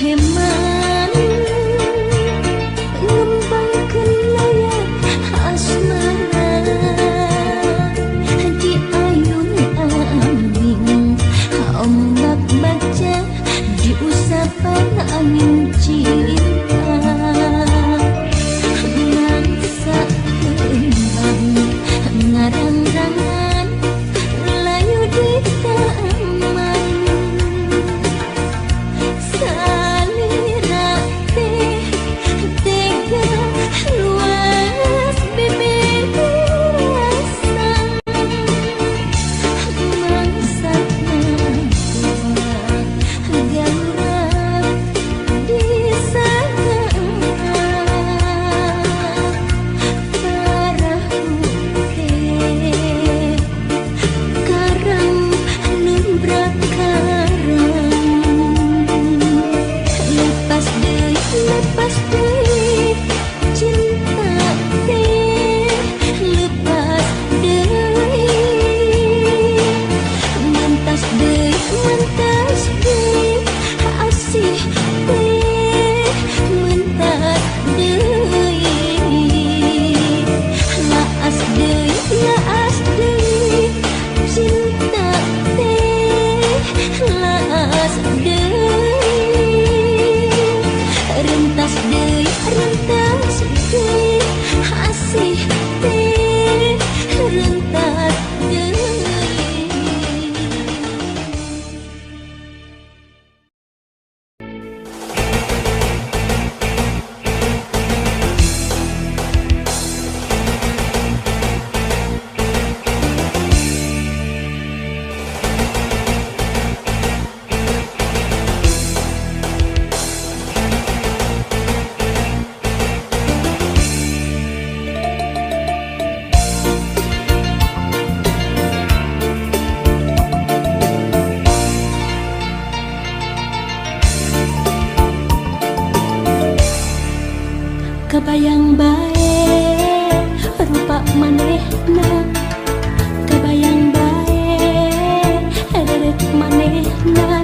Heman ngembangkeun layar asmara di ayun ambing ombak baca di usapan angin cinta ngangsa kembang ngarang-rangan layu di taman salira teh tega luas bibir rasang mangsatna tua galurap di sana parahu teh karang numbrak karang lepas deui cinta teh lepas deui mentas deui asih teh mentas deui laas deui cinta teh laas deui rentas deui asih teh rentas deui. Kebayang bae rupa manehna, kebayang bae reret manehna,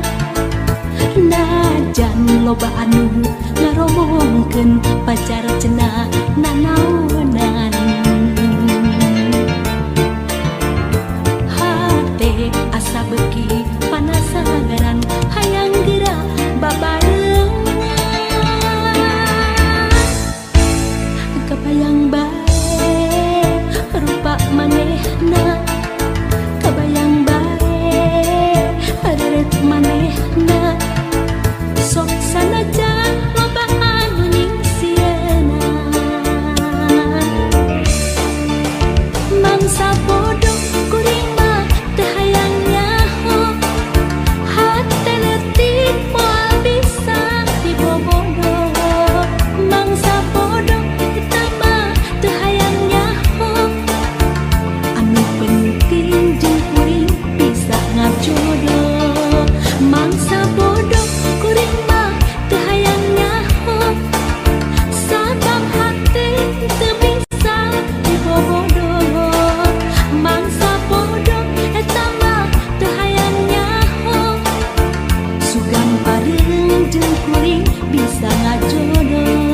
najan loba anu ngaromongkeun pacar cenah nanaonan hate asa beuki panasaran hayang geura babareng. Kebayang bae rupa manehna, kebayang bae reret manehna, sok sanajan loba anu ningsieuna mangsa bodoh kuring mah teu hayang nyaho hate leutik moal bisa dibobodo mangsa bodoh jodoh mangsa bodoh kuring mah teu hayang nyaho sabab hati teu bisa dibobodo mangsa bodoh eta mah teu hayang nyaho sugan pareung jeung kuring bisa ngajodoh.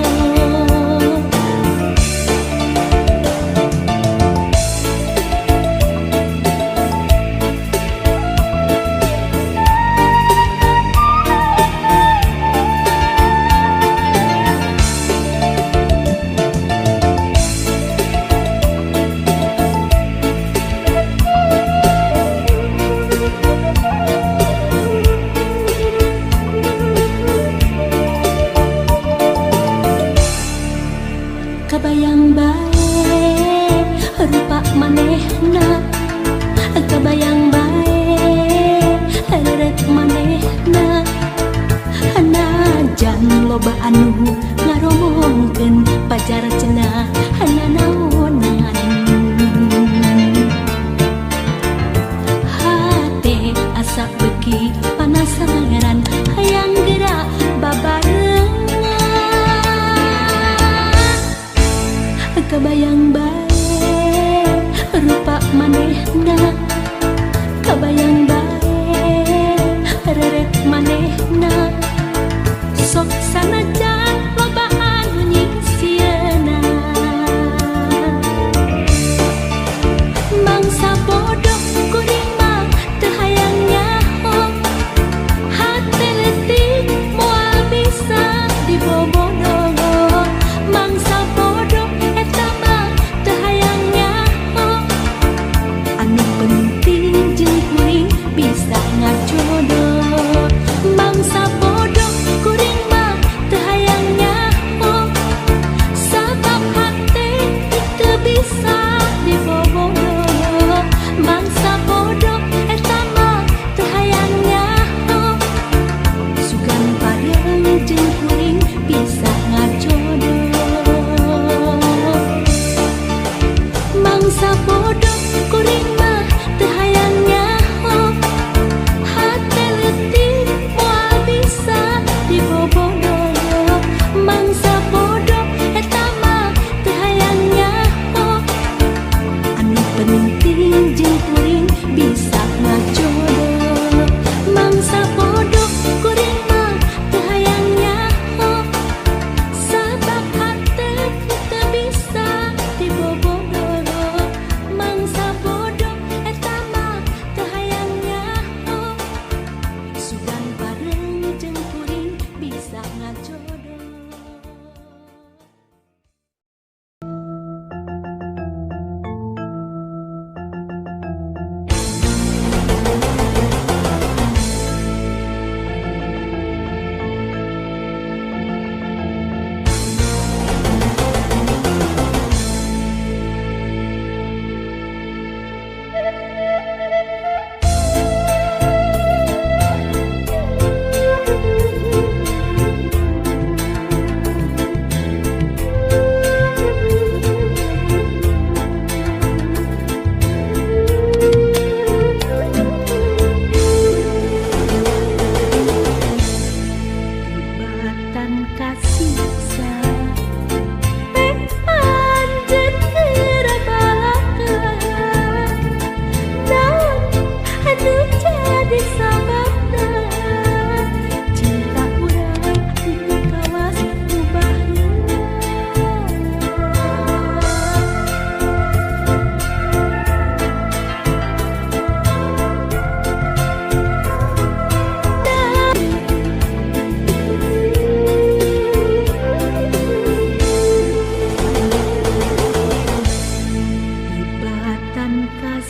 Kebayang bae rupa manehna, kebayang bae reret manehna, najan loba anu ngaromongkeun pacar cenah nanaonan hate asa beuki panasaran hayang geura babareng. Kebayang bae rupa manehna, kebayang bae reret manehna, sok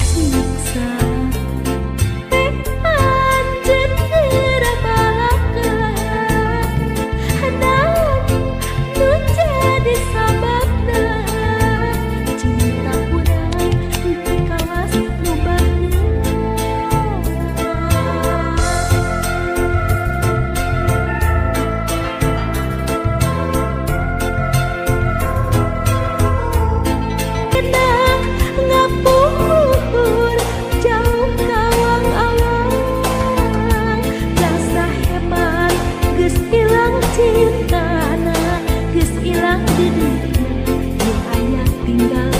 siksa. Anjeun geura balak hendak nu jadi sababna cinta urang teu kawas nu ngapur jauh kawang-awang rasa hebat geus ilang cintana geus ilang deunitna nu aya tinggal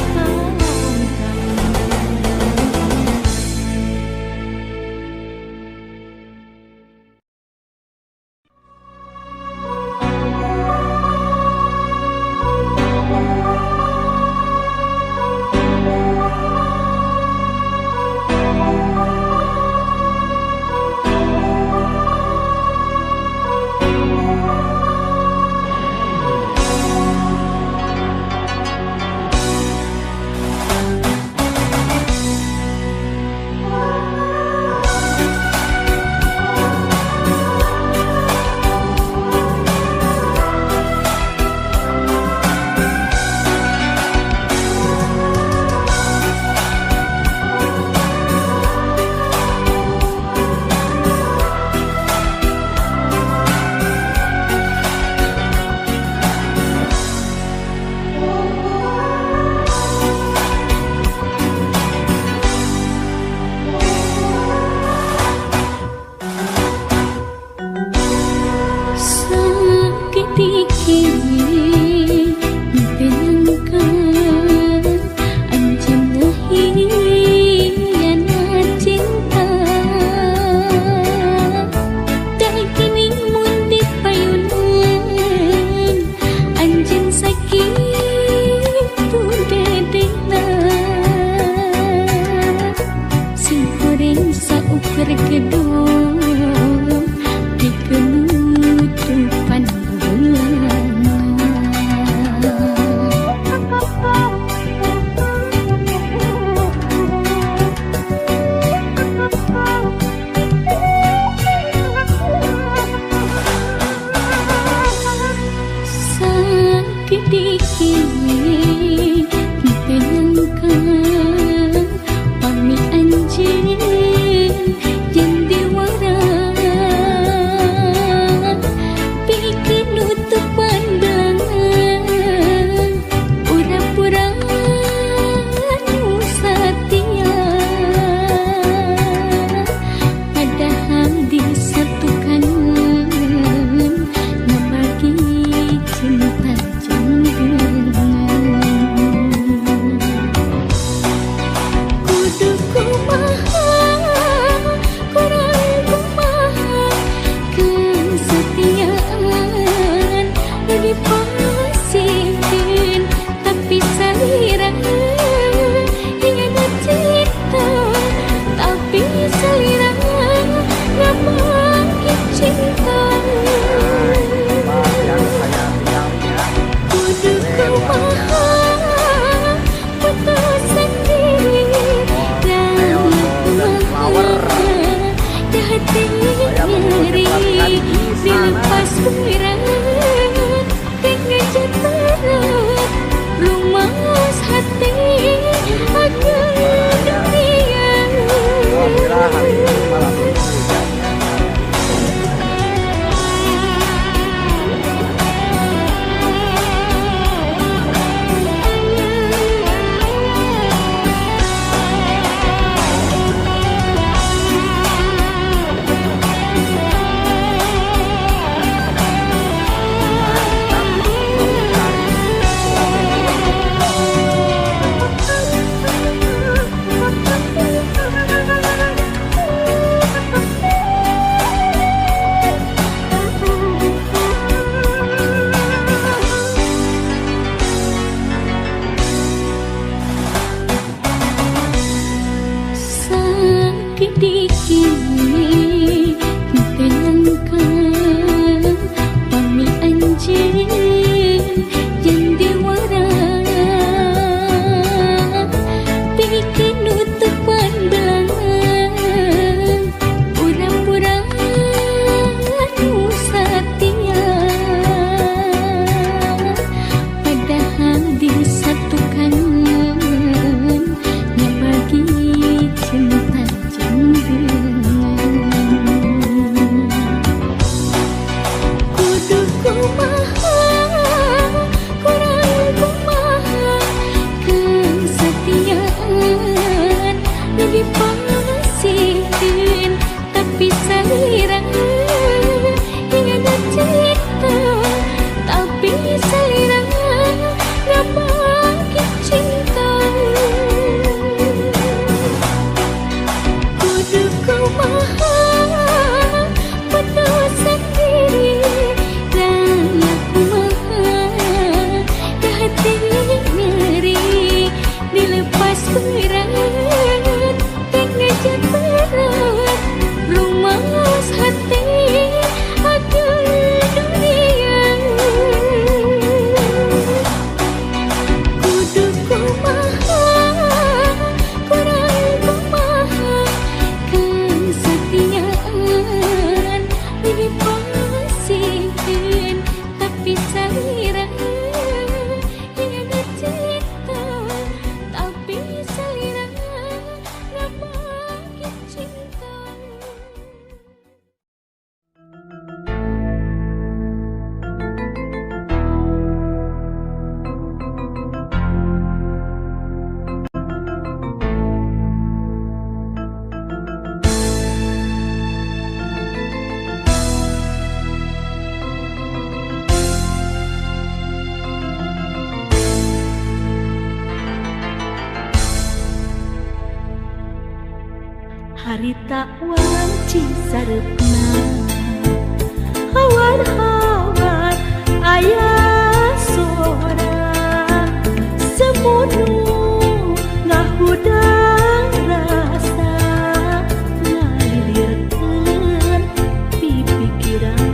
Bikin nutup dipasihkeun tapi salira ingana cinta tapi salira gak makin cinta kudu kumaha penuh sendiri dan kumaha ke hati ngeri dilepas berat ngejat berat lumas hati aduh dunia kudu kumaha kurang kumaha kesetiaan dipasihkeun tapi salira ingana cinta tapi salira gak makin cinta. Harita wanci sarepna hawan-hawan aya sora semunu ngahudang rasa ngalirkeun pipikiran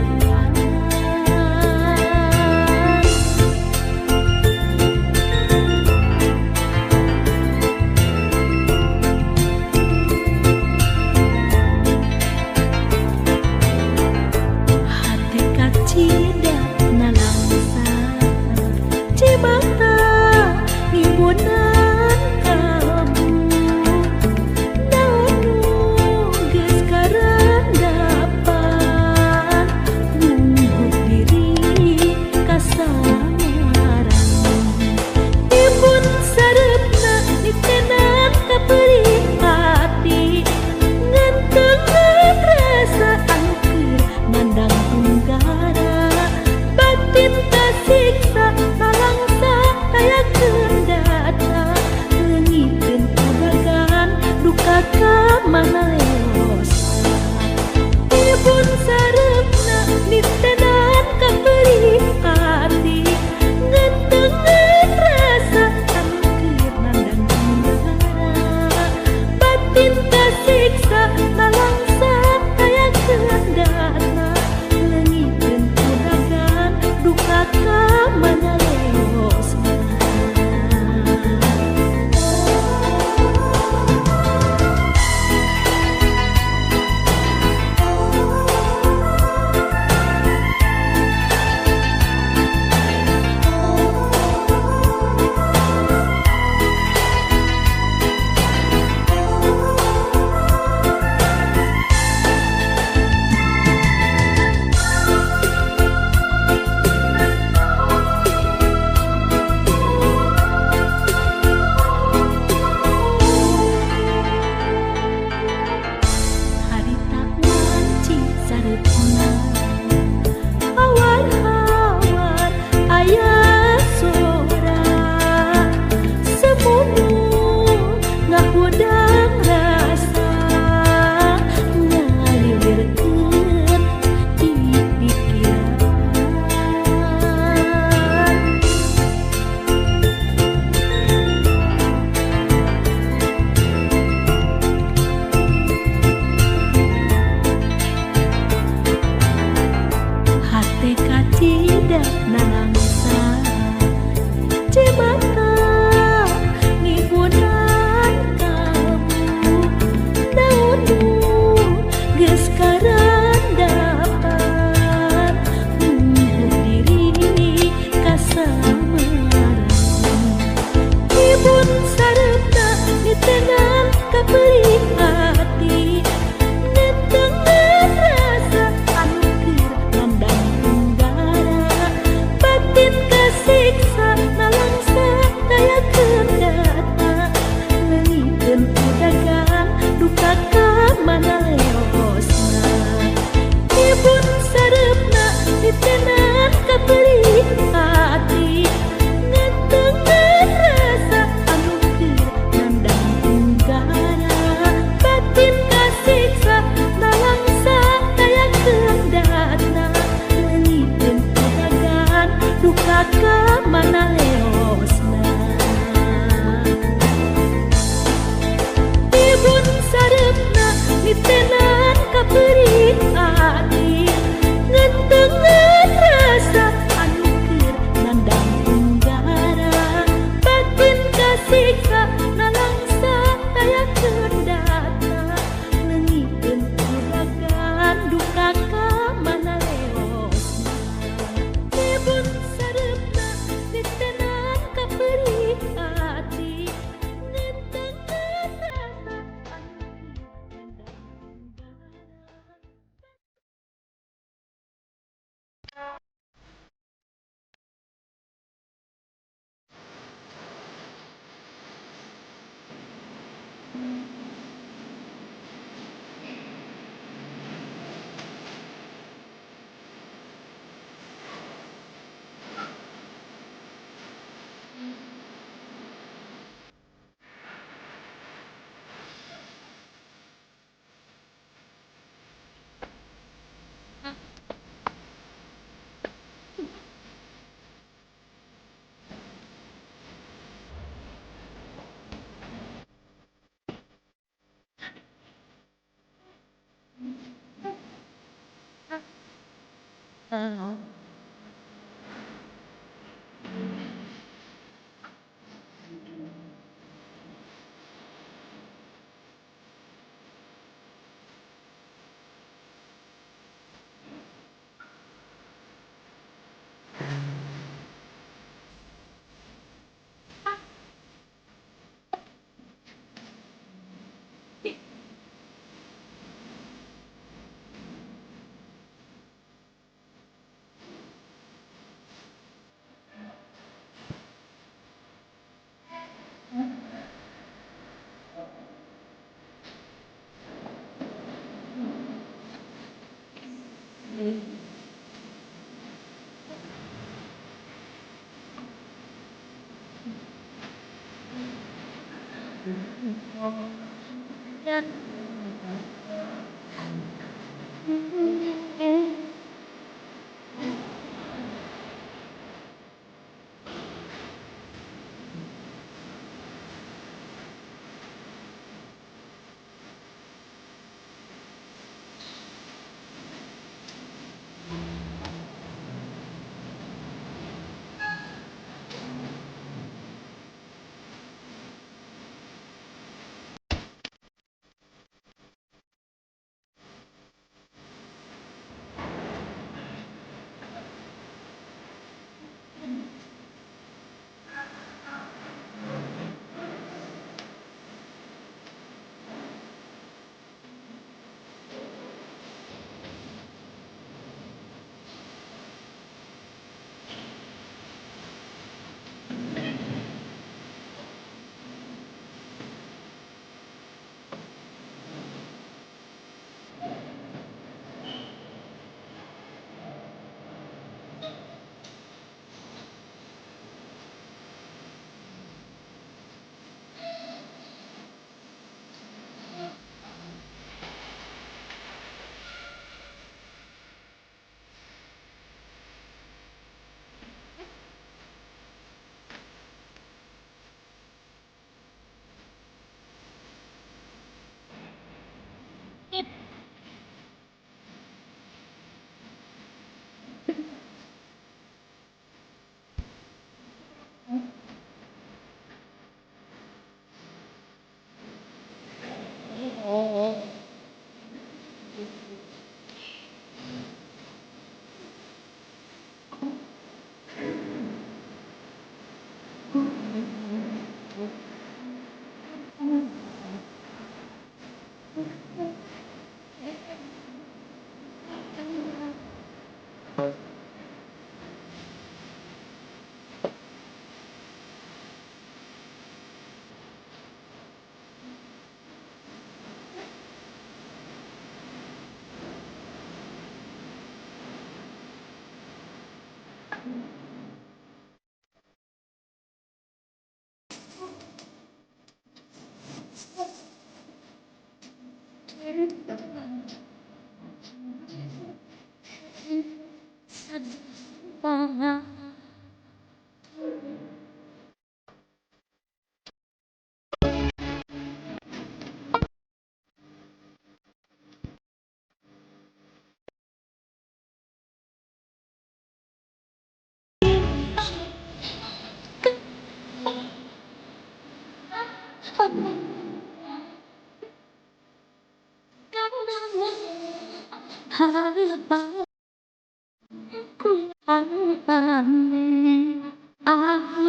Aku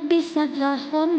bisa telepon.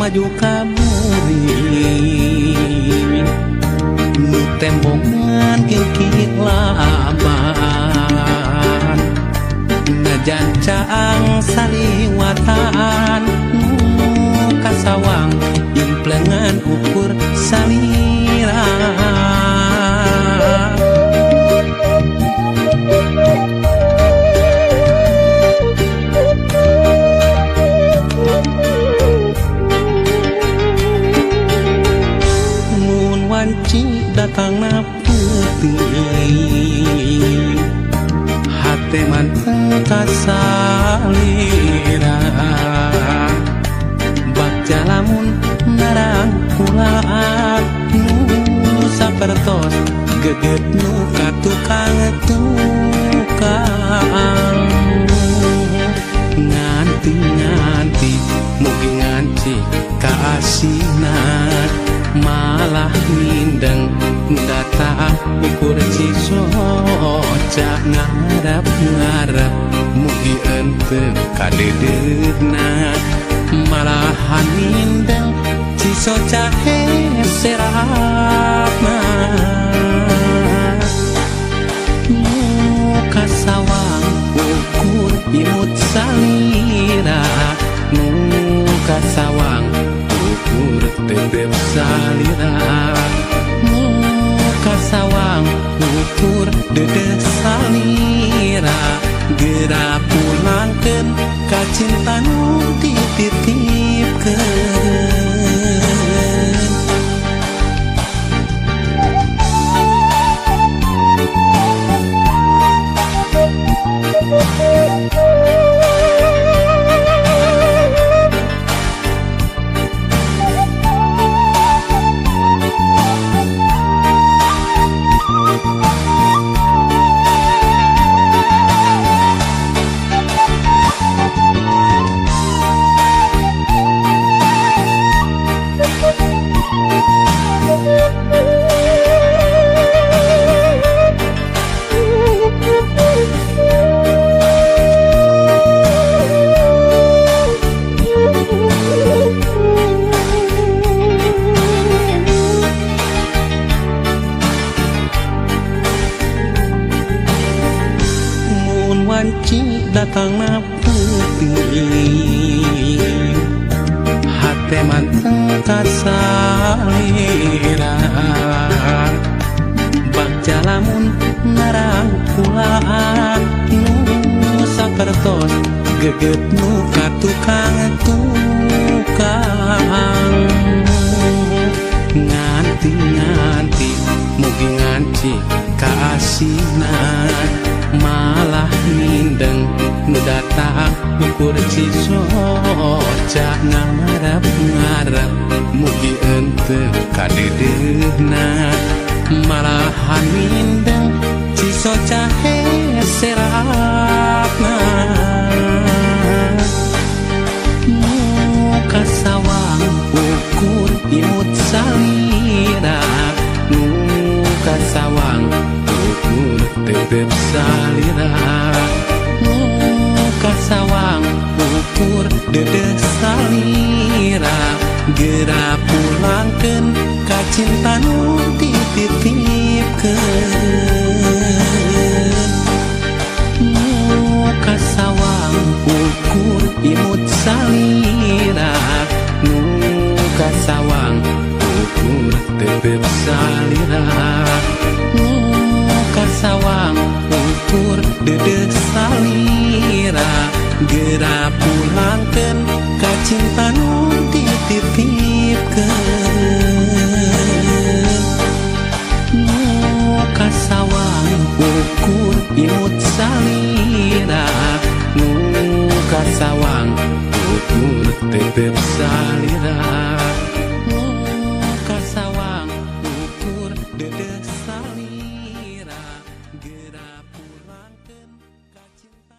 maju kamuri nu tembongan kikik laban najan caang saliwatan nu kasawang implengan ukur salira datang na putih hati manteng kasalira bak jalamun narang kulaan nu sapertos geget nu katukang nganti mugi nganci kaasina malah mindeng data ukur cisoca ngarep mugi ente kadedena malahan mindeng cisoca serapna muka sawang ukur imut salira muka sawang ukur tetep salira muka sawang ukur dedeh salira geura pulangkeun ka cinta nu dititipkeun datang na putih hati manteng kasalira bak jalamun narang kulaan nu sapertos geget nu katukang nganti mugi nganci kaasina malah mindeng nu datang ukur cisoca ngarep mugi ente kadedena malahan mindeng cisoca serapna muka sawang ukur imut salira muka sawang ukur tetep salira muka sawang ukur dedeh salira geura pulangkeun ka cinta nu dititipkeun muka sawang ukur imut salira muka sawang ukur tetep salira muka sawang ukur dedeh salira geura pulangkeun ka cinta nu dititipkeun muka sawang ukur imut salira muka sawang ukur tetep salira muka sawang ukur dedeh salira geura pulangkeun ka cinta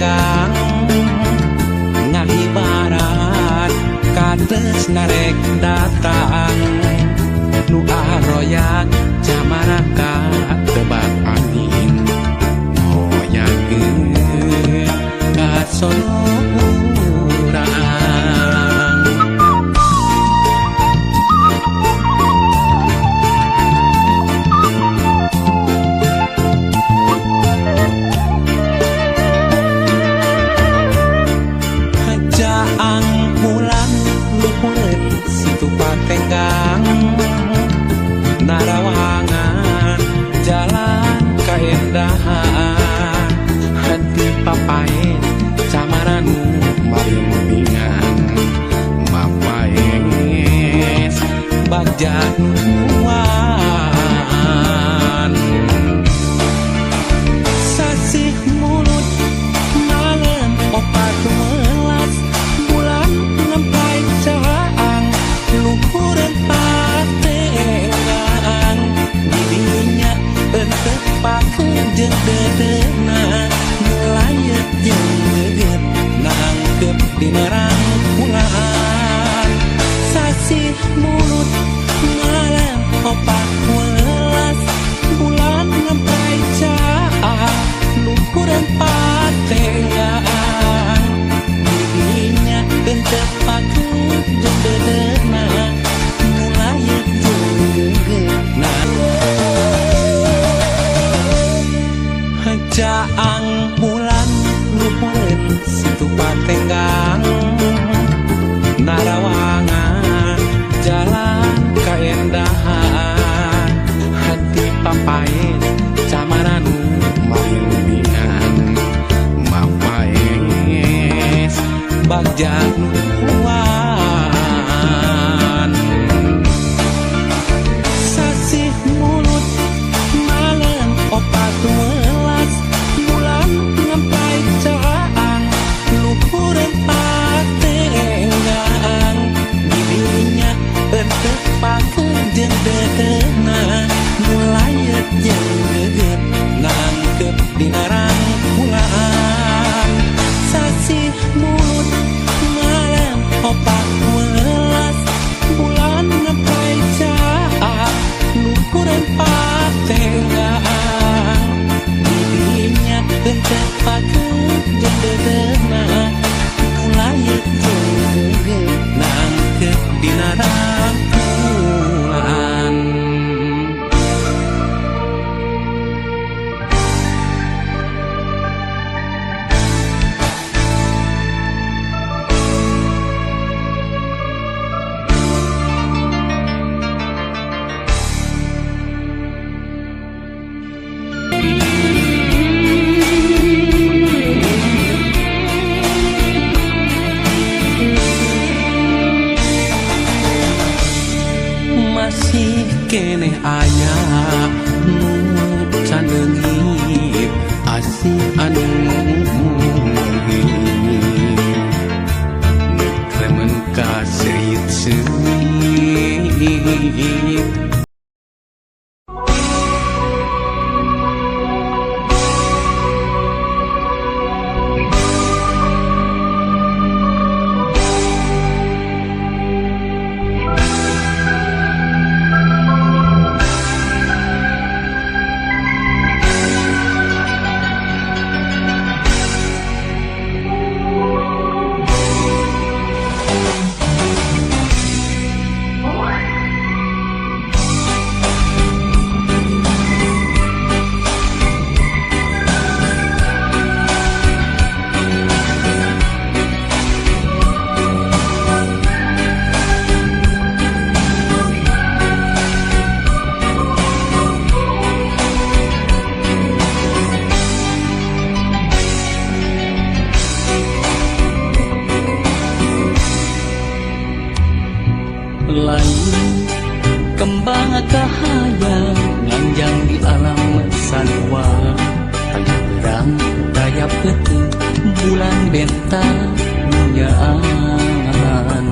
patenggang ngahibarat kades narek datang nu aroyak jamaraka tebak angin moyakeun kasono urang jaang bulan luhureun situ patenggang narawangan jalan kaendahan hati papae camaranu marimbingan mapaes bagjanuan sasih mulut malam opat melas bulan nempai caang luhureun patenggang didinya bentek pakeun jeung dedeuna melayet jeung leget nangkep dina rangkulan sasih mulut malam opat welas bulan nempai caang luhureun patenggang didinya bentek pakeun jeung dedeuna melayet jeung leget jaang bulan luhureun situ patenggang narawangan jalan kaendahan hati papae camaranu marimbingan mapaes bagjanuan sasih mulut malam opat welas bulan nempai caang luhureun patenggang didinya bentek pakeun jeung dedeuna melayet jeung leget nangkep dina rangkulan sasih mulut malam opat welas bulan nempai caang luhureun patenggang didinya bentek pakeun jeung dedeuna melayet jeung leget nangkep dina rangkulan masih keneh aya nu can leungit asih anu kremen ka seuit-seuit lain kembang kahayang nganjang di alam sanwa tanya berang daya peti bulan bentang nyaan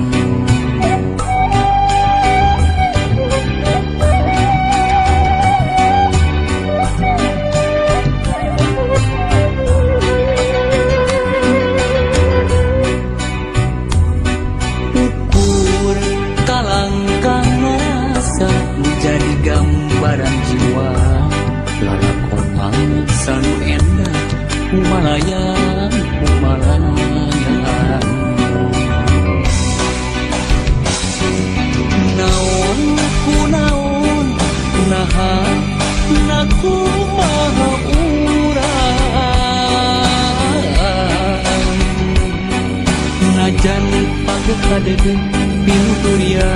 Humalayan Humalayan naon ku naon naha naku maha urang najan pagkadege pinuria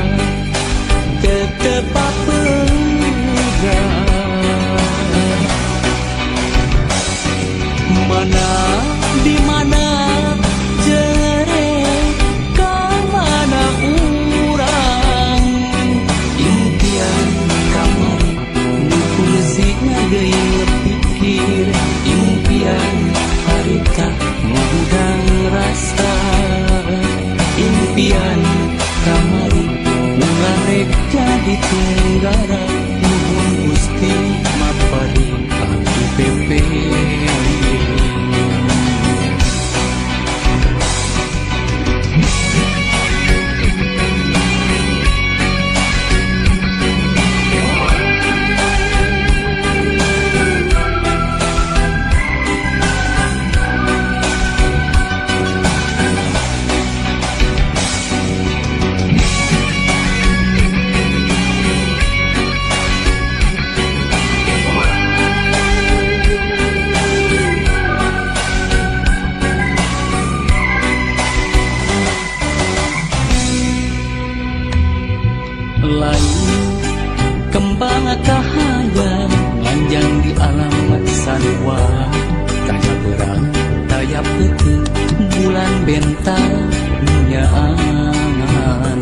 tetep papeurang mana di mana jere ka mana urang impian kamari nu fungsinya geus pikir impian harita ngundang rasa impian kamari nu ngarek jadi tunggara nuhun Gusti maparing aku pepe lain kembang kahaya nganjang di alam sarua kaya berang tayap peuting bulan bentar nyaangan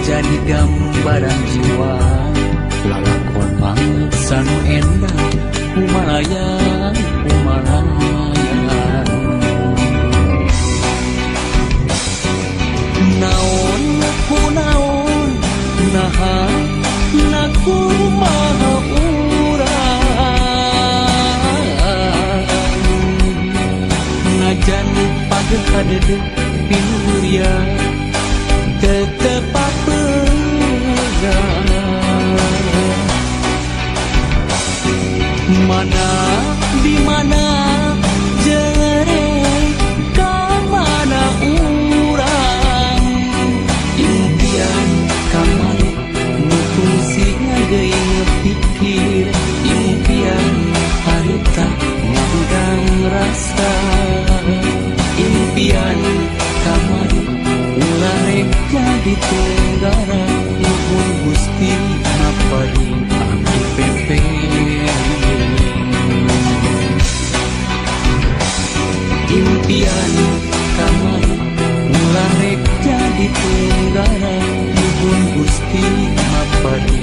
jadi gambaran jiwa lalakon mangsa nu endah Humalayan Humalayan naon ku naon naha naku maha urang najan pagkadege pinuria tetep papeurang mana di mana jere ka mana urang impian kamari nu fungsinya geus pikir impian harita ngundang rasa impian kamari ularek jadi tunggara nuhun Gusti maparing aku pepe impian kamari ularek jadi tunggara nuhun Gusti maparing